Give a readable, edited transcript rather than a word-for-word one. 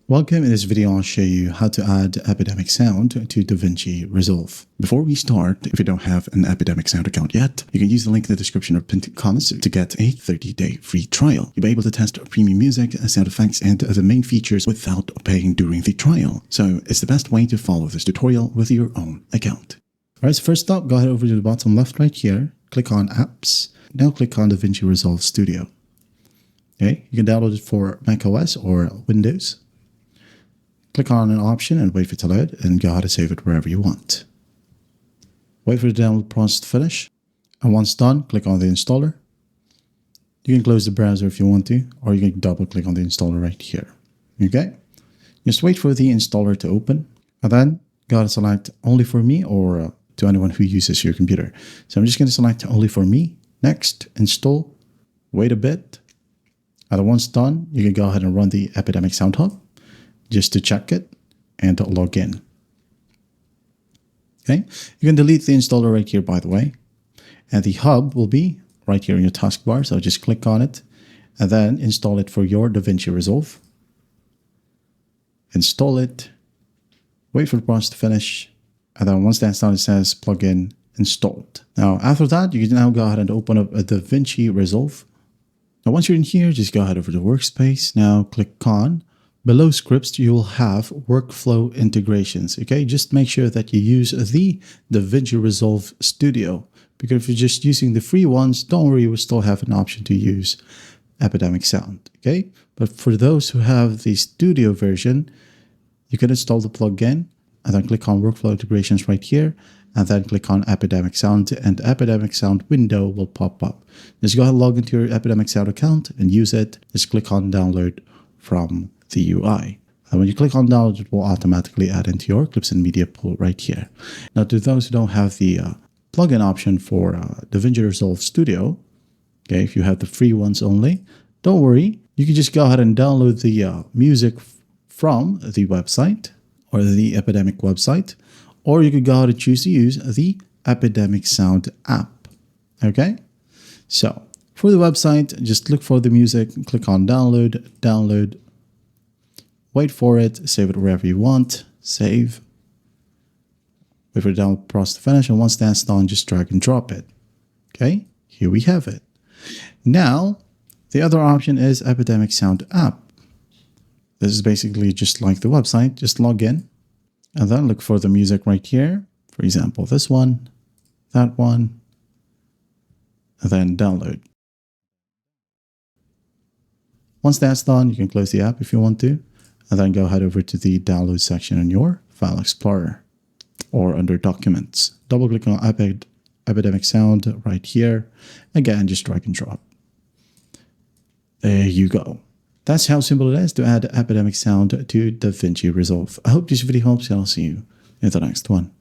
Welcome. In this video, I'll show you how to add Epidemic Sound to DaVinci Resolve. Before we start, if you don't have an Epidemic Sound account yet, you can use the link in the description or pinned comments to get a 30-day free trial. You'll be able to test premium music, sound effects, and the main features without paying during the trial. So it's the best way to follow this tutorial with your own account. Alright, so first up, go ahead over to the bottom left right here, click on Apps. Now click on DaVinci Resolve Studio. Okay, you can download it for macOS or Windows. Click on an option and wait for it to load, and go ahead and save it wherever you want. Wait for the download process to finish, and once done, click on the installer. You can close the browser if you want to, or you can double click on the installer right here. Okay? Just wait for the installer to open, and then go ahead and select only for me or to anyone who uses your computer. So I'm just going to select only for me. Next, install, wait a bit, and then once done, you can go ahead and run the Epidemic Sound Hub just to check it and to log in. Okay, you can delete the installer right here, by the way, and the hub will be right here in your taskbar. So just click on it and then install it for your DaVinci Resolve. Install it, wait for the process to finish, and then once that's done, it says plugin installed. Now, after that, you can now go ahead and open up a DaVinci Resolve. Now, once you're in here, just go ahead over to workspace. Now, click on below scripts, you will have workflow integrations. Okay, just make sure that you use the DaVinci Resolve Studio, because if you're just using the free ones, don't worry, you will still have an option to use Epidemic Sound. Okay, but for those who have the Studio version, you can install the plugin and then click on workflow integrations right here, and then click on Epidemic Sound, and the Epidemic Sound window will pop up. Just go ahead and log into your Epidemic Sound account and use it. Just click on download from the UI. And when you click on download, it will automatically add into your clips and media pool right here. Now, to those who don't have the plugin option for DaVinci Resolve Studio, okay, if you have the free ones only, don't worry. You can just go ahead and download the music from the website or the Epidemic website, or you could go ahead and choose to use the Epidemic Sound app. Okay, so for the website, just look for the music, click on download, wait for it, save it wherever you want, save. Wait for the download process to finish, and once that's done, just drag and drop it. Okay, here we have it. Now, the other option is Epidemic Sound app. This is basically just like the website. Just log in, and then look for the music right here. For example, this one, that one, and then download. Once that's done, you can close the app if you want to, and then go ahead over to the download section in your File Explorer or under Documents. Double click on Epidemic Sound right here. Again, just drag and drop. There you go. That's how simple it is to add Epidemic Sound to DaVinci Resolve. I hope this video helps, and I'll see you in the next one.